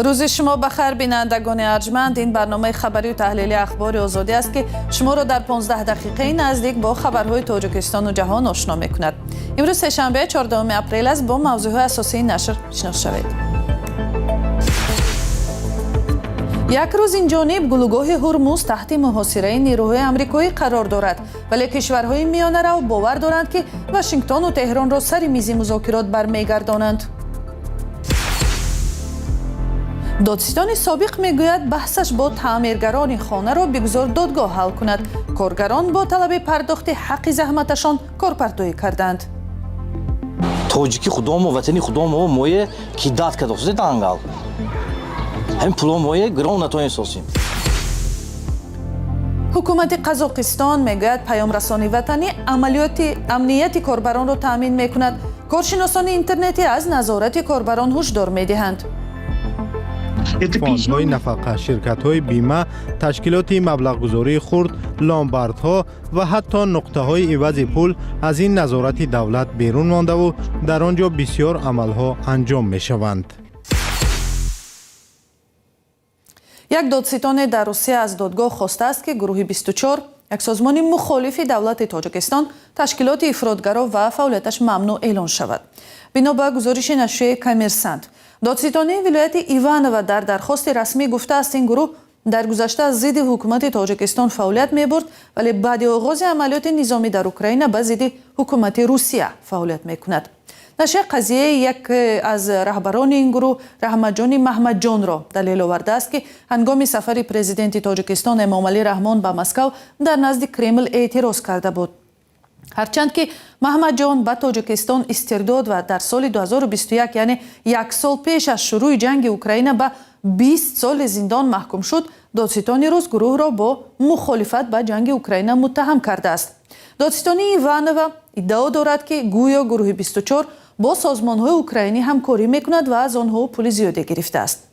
روز شما بخیر بینندگان ارجمند. این برنامه خبری و تحلیلی اخبار آزادی است که شما را در 15 دقیقه نزدیک با خبرهای تاجیکستان و جهان آشنا می‌کند. امروز سه‌شنبه 14 اپریل است. با موضوعات اساسی نشر شناس شوید. یک روز این جانب گلوگاه هرمز تحت محاصره نیروهای آمریکایی قرار دارد، ولی کشورهای میانه رو باور دارند که واشنگتن و تهران را سر میز مذاکرات برمیگردانند. دادستان سابق میگوید بحثش با تعمیرگران خانه را بگذار دادگاه حل کند. کارگران با طلب پرداخت حق زحمتشان کارپرداری کردند. توجیکی خودم و وطنی خودم و مویه کی داد کرد خودت دانگال. هم پولم مویه گران نتوانیم سازیم. حکومت قزاقستان میگوید پیام رسانی وطنی عملیات امنیت کاربران را تامین میکند. کارشناسان اینترنتی از نظارت کاربران هشدار میدهند. فاندهای نفقه، شرکت‌های بیمه، تشکیلات مبلغ‌گذاری خرد، لامبردها و حتی نقطه‌های عوض پول از این نظارت دولت بیرون مانده و در آنجا بسیار عملها انجام می‌شوند. یک دادستان در روسیه از دادگاه خواسته است که گروه 24 یک سازمان مخالف دولت تاجیکستان تشکیلات افراطگرا و فعالیتش ممنوع اعلان شود. بنا به گزارش نشریه کامرسانت، دادستان ولایت ایوانوو در درخواست رسمی گفته است این گروه در گذشته ضد حکومت تاجیکستان فعالیت می‌برد، ولی بعد آغاز عملیات نظامی در اوکراین به ضد حکومت روسیه فعالیت می‌کند. نشریه قضیه یک از رهبران این گروه رحمتجان محمدجان را دلیل آورده است که هنگام سفر پرزیدنت تاجیکستان امامعلی رحمان به مسکو در نزد کرمل اعتراض کرده بود. هرچند که محمدجان به تاجیکستان استرداد و در سال 2021 یعنی یک سال پیش از شروع جنگ اوکراین به 20 سال زندان محکوم شد، دادستان روز گروه را با مخالفت به جنگ اوکراین متهم کرده است. دادستان ایوانوو ادعا دارد که گویا گروه 24 با سازمان‌های اوکراینی همکاری می‌کند و از آنها پول زیادی گرفته است.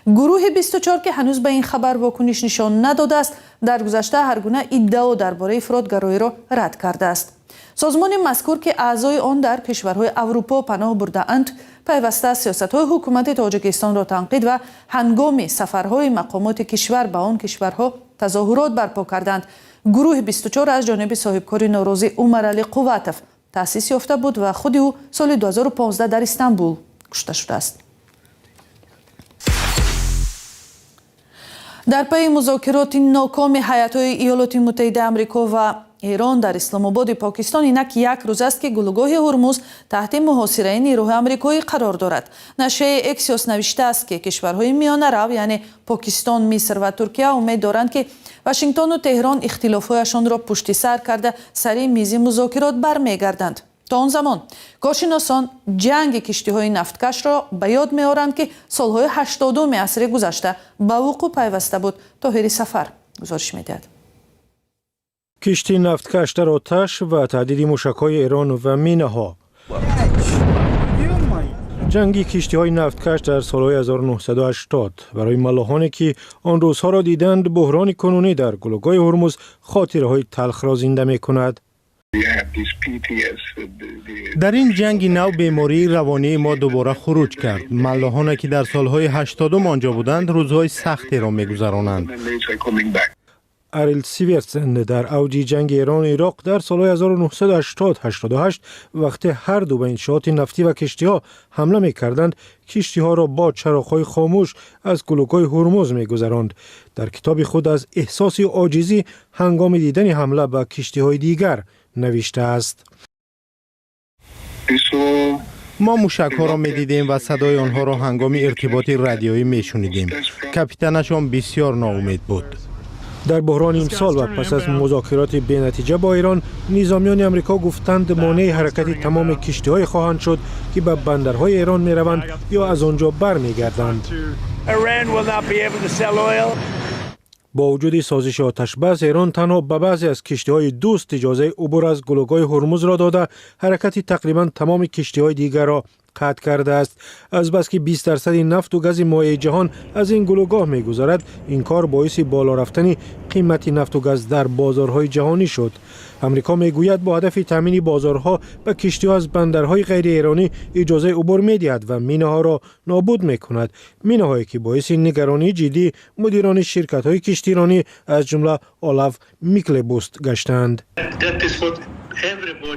گروه 24 که هنوز به این خبر واکنش نشان نداده است، در گذشته هر گونه ادعا درباره افراطگرایی را رد کرده است. سازمان مذکور که اعضای آن در کشورهای اروپا پناه برده‌اند، پیوسته سیاست‌های حکومت تاجیکستان را تنقید و هنگام سفرهای مقامات کشور به آن کشورها تظاهرات برپا کردند. گروه 24 از جانب صاحبکار ناراضی عمرعلی قوتوف تأسیس یافته بود و خود او سال 2015 در استانبول کشته شده است. در پی مذاکرات ناکام هیات‌های ایالات متحده آمریکا و ایران در اسلام آباد پاکستان اینک یک روز است که گلوگاه هرمز تحت محاصره نیروهای آمریکایی قرار دارد. نشریه اکسیوس نوشته است که کشورهای میانه رو یعنی پاکستان، مصر و ترکیه امید دارند که واشنگتن و تهران اختلافاتشان را پشت سر کرده سر میز مذاکرات برمیگردند. تا آن زمان کارشناسان جنگ کشتی‌های نفتکش را به یاد می‌آورند که سالهای 80 عصر گذشته به وقوع پیوسته بود. طاهر سفر گزارش می‌دهد. کشتی نفتکش در آتش و تهدید موشک‌های ایران و مینه‌ها. جنگی کشتی‌های نفتکش در سالهای 1980 برای ملاحانی که آن روزها را دیدند بحران کنونی در گلوگاه هرمز خاطره‌های تلخ را زنده می‌کند. در این جنگ نو بیماری روانی ما دوباره خروج کرد. ملاحانی که در سالهای 80 آنجا بودند روزهای سختی را می‌گذرانند. اریل سیورسن در اوج جنگ ایران و عراق در سالهای 1980-88 وقتی هر دو به انشاءات نفتی و کشتی‌ها حمله می‌کردند، کشتی‌ها را با چراغ‌های خاموش از گلوگاه هرمز می‌گذراند. در کتاب خود از احساس عاجزی هنگام دیدن حمله به کشتی‌های دیگر نوشته است: ما موشک‌ها را می‌دیدیم و صدای آنها را هنگام ارتباط رادیویی می‌شنیدیم. کاپیتانشان بسیار ناامید بود. در بحران امسال و پس از مذاکرات بی‌نتیجه با ایران، نظامیان آمریکا گفتند مانع حرکت تمام کشتی‌های خواهند شد که به بندرهای ایران می‌روند یا از آنجا برمیگردند. با وجود سازش آتش‌بس، ایران تنها به بعضی از کشتی‌های دوست اجازه عبور از گلوگاه هرمز را داده، حرکت تقریباً تمام کشتی‌های دیگر را قطع کرده است. از بس که 20% نفت و گاز مایع جهان از این گلوگاه می‌گذرد، این کار باعث بالا رفتن قیمت نفت و گاز در بازارهای جهانی شد. امریکا میگوید با هدف تامین بازارها به کشتی‌ها از بندرهای غیر ایرانی اجازه عبور می‌دهد و مینه‌ها را نابود می‌کند. مینه‌هایی که باعث نگرانی جدی مدیران شرکت‌های کشتیرانی از جمله اولاف میکلبوست گشتند.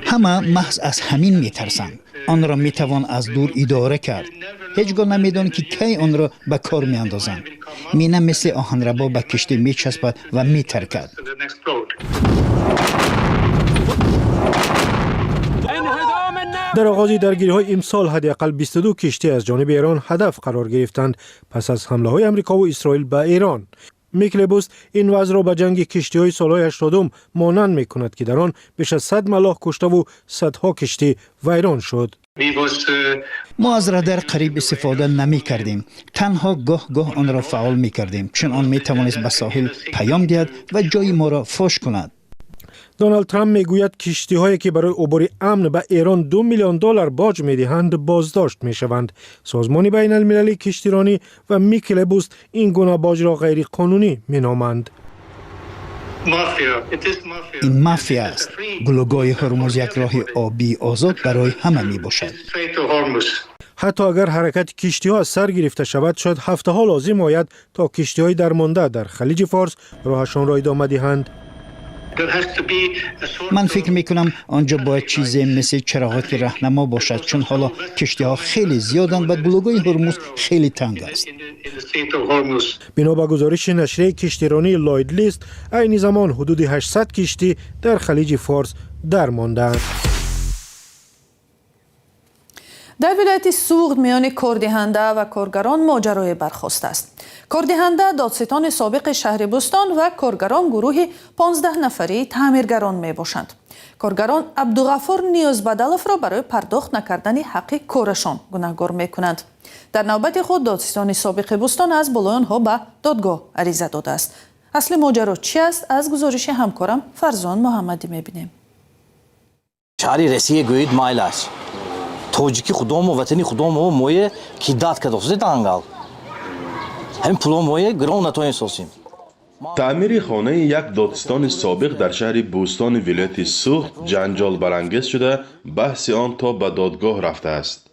همه محض از همین میترسند. آن را میتوان از دور اداره کرد. هیچگاه نمیدانند که کی آن را به کار میاندازند. مینه مثل آهنربا به کشتی میچسبد و میترکد. در آغاز درگیری‌های امسال حداقل 22 کشتی از جانب ایران هدف قرار گرفتند پس از حمله‌های آمریکا و اسرائیل به ایران. میکلبوست این وضع را به جنگ کشتی‌های سال‌های 80 مانند می‌کند که در آن بیش از 100 ملاح کشته و صدها کشتی ویران شد. ما از رادار قریب استفاده نمی کردیم. تنها گاه آن را فعال می کردیم چون آن می توانست به ساحل پیام دهد و جای ما را فاش کند. دونالد ترامپ میگوید کشتی‌هایی که برای عبور امن به ایران $2 میلیون باج می‌دهند بازداشت می‌شوند. سازمان بین المللی کشتیرانی و میکلبوست این گونه باج را غیر قانونی می‌نامند. این مافیا است. گلوگاه هرمز یک راه آبی آزاد برای همه می باشد. حتی اگر حرکت کشتی‌ها سر گرفته شود شاید هفته‌ها لازم آید تا کشتی‌های درمانده در خلیج فارس راهشان را ادامه دهند. من فکر می کنم آنجا باید چیزی مثل چراغات راهنما باشد چون حالا کشتی ها خیلی زیادند و گلوگاه هرمز خیلی تنگ است. بنا به گزارش نشریه کشتیرانی لوید لیست عین زمان حدود 800 کشتی در خلیج فارس درمانده‌اند. در ولایت سوغد میان کاردهنده و کارگران ماجرای برخاست است. کاردهنده دادستان سابق شهر بستان و کارگران گروه 15 نفری تعمیرگران می باشند. کارگران عبدالغفور نیازبدالوف را برای پرداخت نکردن حق کارشان گناهکار می کنند. در نوبت خود دادستان سابق بستان از بالای آنها به دادگاه عریضه داده است. اصل ماجرا چی است؟ از گزارش همکارم فرزان محمدی می بینیم. شهری رسیه گوید مایل است. توجیکی خودم و وطنی خودم و مویه کی داد که دوستی تانگال. هم پولم مویه گران نتوین سوسیم. تعمیر خانه یک دادستان سابق در شهر بوستان ولایت سوغد جنجال برانگیز شده بحث آن تا به دادگاه رفته است.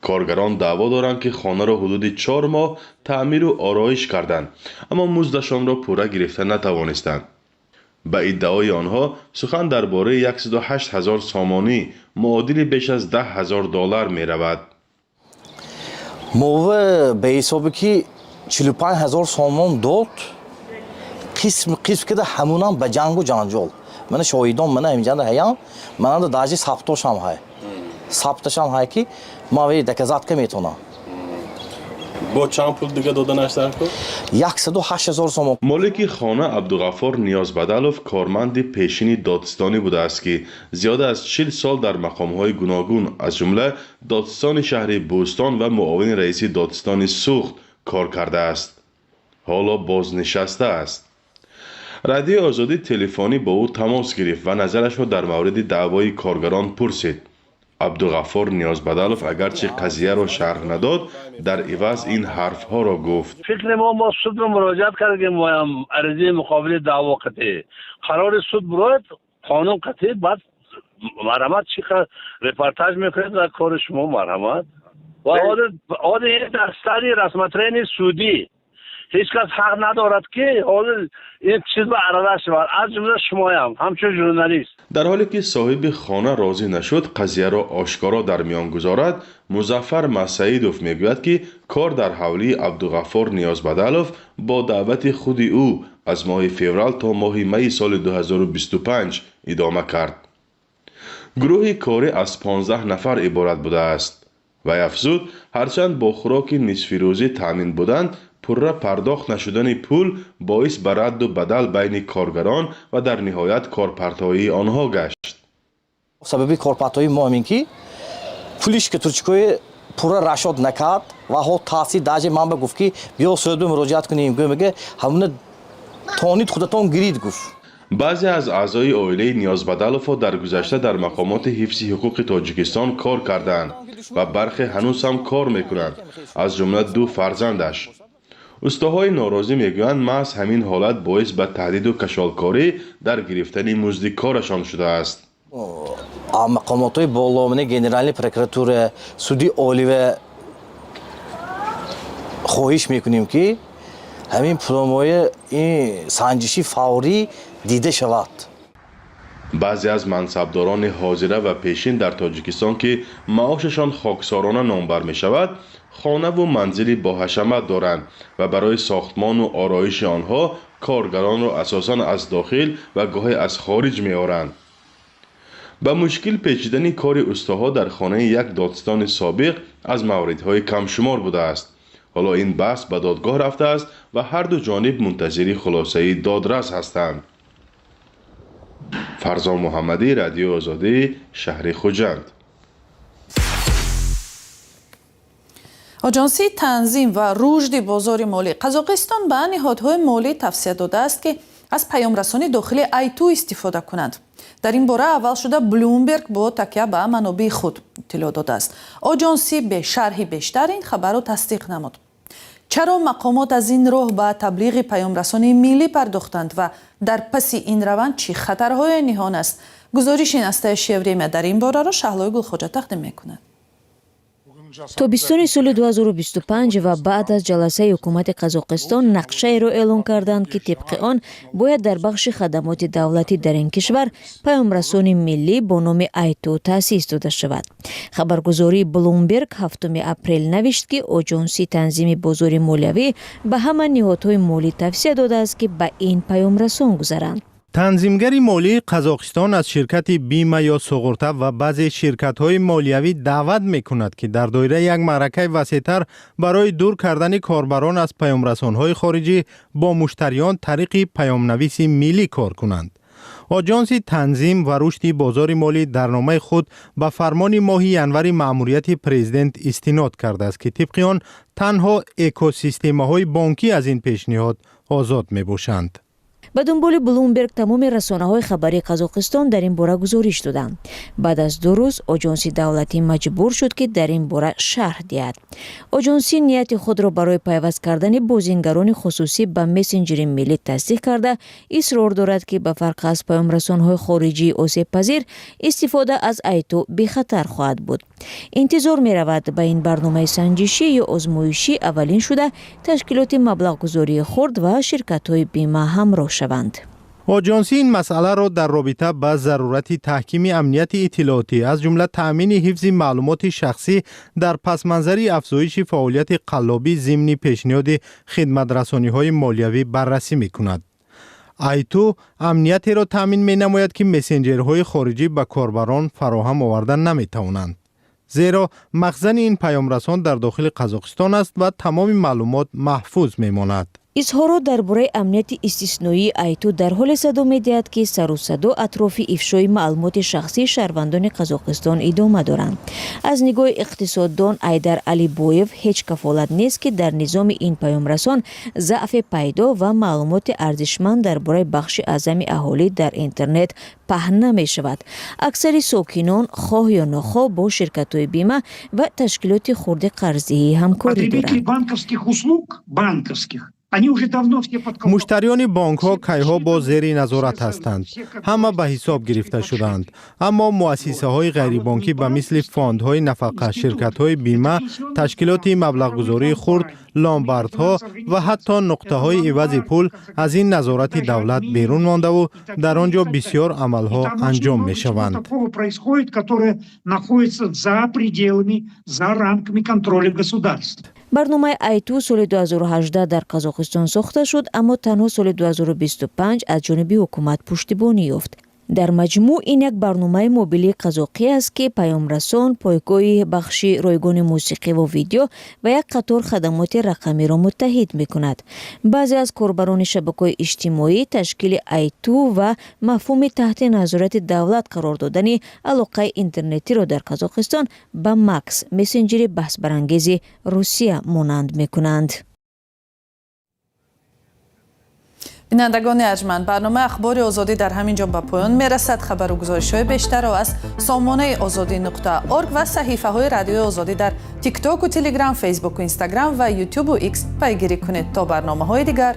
کارگران دعوا دارند که خانه را حدود 4 ماه تعمیر و آرایش کردند اما مزدشان را پوره گرفته نتوانستند. به ادعای آنها سخن درباره 108,000 سامانی معادل بیش از $10,000 می رود. موه به حسابی که 45,000 سامان داد قسم که همونم به جنگ و جنجال. من شاهدام من اینجا هستم. من داجی ثبتش هم هست. ثبتش هم هست که ما وی دکزات که میتونم. با چند پول دیگه دادن اشتر کو؟ 108,000 سامان. مالک خانه عبدالغفور نیازبدالوف کارمند پیشین دادستانی بوده است که زیاده از 40 سال در مقام‌های گوناگون از جمله دادستان شهر بوستان و معاون رئیس دادستان سوغد کار کرده است. حالا بازنشسته است. رادیو آزادی تلفنی با او تماس گرفت و نظرش را در مورد دعوای کارگران پرسید. عبدالغفور نیازبدالوف اگرچه قضیه را شرح نداد در عوض این حرفها را گفت. فکر ما سود رو مراجعت کردیم و عرضه مقابل دعوا قطعی قرار سود برایت قانون قطعی بعد مرحمت چقدر رپورتاج میکنید در کار شما مرحمت و آده این دستاری رسمترین سودی هیچ کس حق ندارد که این چیز به عرضه شود از جمله شما همچون ژورنالیست. در حالی که صاحب خانه راضی نشد قضیه را آشکارا در میان گذارد مظفر مسعیدوف میگوید که کار در حوالی عبدالغفور نیازبدالوف با دعوت خود او از ماه فوریه تا ماه می سال 2025 ادامه کرد. گروه کاری از 15 نفر عبارت بوده است و افزود هرچند با خوراک نصف روزی تامین بودند پره پرداخت نشدن پول باعث به رد و بدل بین کارگران و در نهایت کارپرتایی آنها گشت. سببی کارپرتایی ما همین که پولیش که ترچکوی پوره رشاد نکرد و ها تاثیر داجه من به گفت که بیا سوید به مراجعت کنیم میگه همون تونید خودتون گرید گفت. بعضی از اعضای عائله نیازبدالوف در گذشته در مقامات حفظ حقوق تاجیکستان کار کردند و برخی هنوز هم کار میکنند، از جمله 2 فرزندش. استاهای ناراضی میگویند محض همین حالت باعث به تهدید و کشالکاری در گرفتن مزد کارشان شده است. مقامات های بالا من گنرالی پروکراتور سودی عالی و خواهش میکنیم که همین پروموی این سنجشی فوری دیده شود. بعضی از منصبداران حاضره و پیشین در تاجیکستان که معاششان خاکسارانه نامبر می شود، خانه و منزلی با حشمت دارند و برای ساختمان و آرایش آنها کارگران را اساساً از داخل و گاهی از خارج می آورند. به مشکل پیچیدن کار استاها در خانه یک دادستان سابق از موردهای کم شمار بوده است. حالا این بحث به دادگاه رفته است و هر دو جانب منتظر خلاصه دادرس هستند. فرزان محمدی، رادیو آزادی، شهر خوجند. آژانسی تنظیم و رشد بازار مالی قزاقستان به نهادهای مالی توصیه داده است که از پیام‌رسانی داخلی آیتو استفاده کنند. در این باره اول شده بلومبرگ با تکیه به منابع خود اطلاع داده است. آژانسی به شرح بیشتر این خبر را تصدیق نمود. چرا مقامات از این راه به تبلیغ پیام‌رسانی ملی پرداختند و در پس این روند چه خطرهای نهان است؟ گزارش نسته شیوریم در این باره را شهلای گلخوجه تقدیم می‌کند. тобистони соли 2025 ва баъд аз ҷаласаи ҳукумати қазоқистон нақшаеро эълон карданд ки тибқи он бояд дар бахши хадамоти давлатӣ дар ин кишвар паёмрасони миллӣ бо номи айту таъсис дода шавад. хабаргузории блумберг 7 апрел навишт ки оҷонсии танзими бозори молиявӣ ба ҳама ниҳодҳои молӣ тавсия додааст ки ба ин паёмрасон гузаранд. танзимгари молии қазоқистон аз ширкати бима ё суғурта ва баъзе ширкатҳои молиявӣ даъват мекунад ки дар доираи як маъракаи васеътар барои дур кардани корбарон аз паёмрасонҳои хориҷӣ бо муштариён тариқи паёмнависи миллӣ кор кунанд. оҷонси танзим ва рушди бозори молӣ дар номаи худ ба фармони моҳи январи маъмурияти президент истинод кардааст ки тибқи он танҳо экосистемаҳои бонкӣ аз ин пешниҳод озод мебошанд. ба дунболи блумберг тамоми расонаҳои хабарии қазоқистон дар ин бора гузориш доданд. баъд аз 2 рӯз оҷонси давлатӣ маҷбур шуд ки дар ин бора шарҳ диҳад. оҷонси нияти худро барои пайваст кардани бозингарони хусусӣ ба мессенҷери миллӣ тасдиқ карда исрор дорад ки ба фарқ аз паёмрасонҳои хориҷии осебпазир истифода аз айту бехатар хоҳад буд. интизор меравад ба ин барномаи санҷишӣ ё озмоишӣ аввалин шуда ташкилоти маблағгузории хурд ва ширкатҳои бима ҳамроҳ шаванд. оҷонсӣ ин масъаларо дар робита ба зарурати таҳкими амнияти иттилоотӣ аз ҷумла таъмини ҳифзи маълумоти шахсӣ дар пасманзари афзоиши фаъолияти қаллобӣ зимни пешниҳоди хидматрасониҳои молиявӣ баррасӣ мекунад. айту амниятеро таъмин менамояд ки мессенҷерҳои хориҷӣ ба корбарон фароҳам оварда наметавонанд. зеро махзани ин паёмрасон дар дохили қазоқистон аст ва тамоми маълумот маҳфуз мемонад. изҳорот дар бораи амнияти истисноии айту дар ҳоле садо медиҳад ки сарусадо атрофи ифшои маълумоти шахсии шаҳрвандони қазоқистон идома доранд. аз нигоҳи иқтисоддон Айдар Алибоев ҳеҷ кафолат нест ки дар низоми ин паёмрасон заъфе пайдо ва маълумоти арзишманд дар бораи бахши аъзами аҳолӣ дар интернет паҳн намешавад. аксари сокинон хоҳ ё нохоҳ бо ширкатҳои бима ва ташкилоти хурди қарздиҳӣ ҳамкорӣ доранд. муштариёни бонкҳо кайҳо бо зери назорат ҳастанд. ҳама ба ҳисоб гирифта шуданд. аммо муассисаҳои ғайрибонкӣ ба мисли фондҳои нафақа, ширкатҳои бима, ташкилоти маблағгузории хурд, ломбардҳо ва ҳатто нуқтаҳои ивази пул аз ин назорати давлат берун мондаву дар он ҷо бисёр амалҳо анҷом мешаванд. барномаи айту соли 2018 дар қазоқистон сохта шуд, аммо танҳо соли 2025 аз ҷониби ҳукумат пуштибонӣ ёфт. дар маҷмӯъ ин як барномаи мобилии қазоқӣ аст ки паёмрасон, пойгоҳи бахши ройгони мусиқӣ ва видео ва як қатор хадамоти рақамиро муттаҳид мекунад. баъзе аз корбарони шабакаҳои иҷтимоӣ ташкили айту ва мафҳуми таҳти назорати давлат қарор додани алоқаи интернетиро дар қазоқистон ба макс, мессенҷери баҳсбарангези Русия монанд мекунанд. بینندگان ارجمند، برنامه اخبار آزادی در همین جا به پایان میرسد. خبر و گزارش‌های بیشتر را از سامانه azadi.org و صحیفه‌های رادیو آزادی در تیک تاک و تلگرام، فیسبوک و اینستاگرام و یوتیوب و ایکس پیگیری کنید. تا برنامه‌های دیگر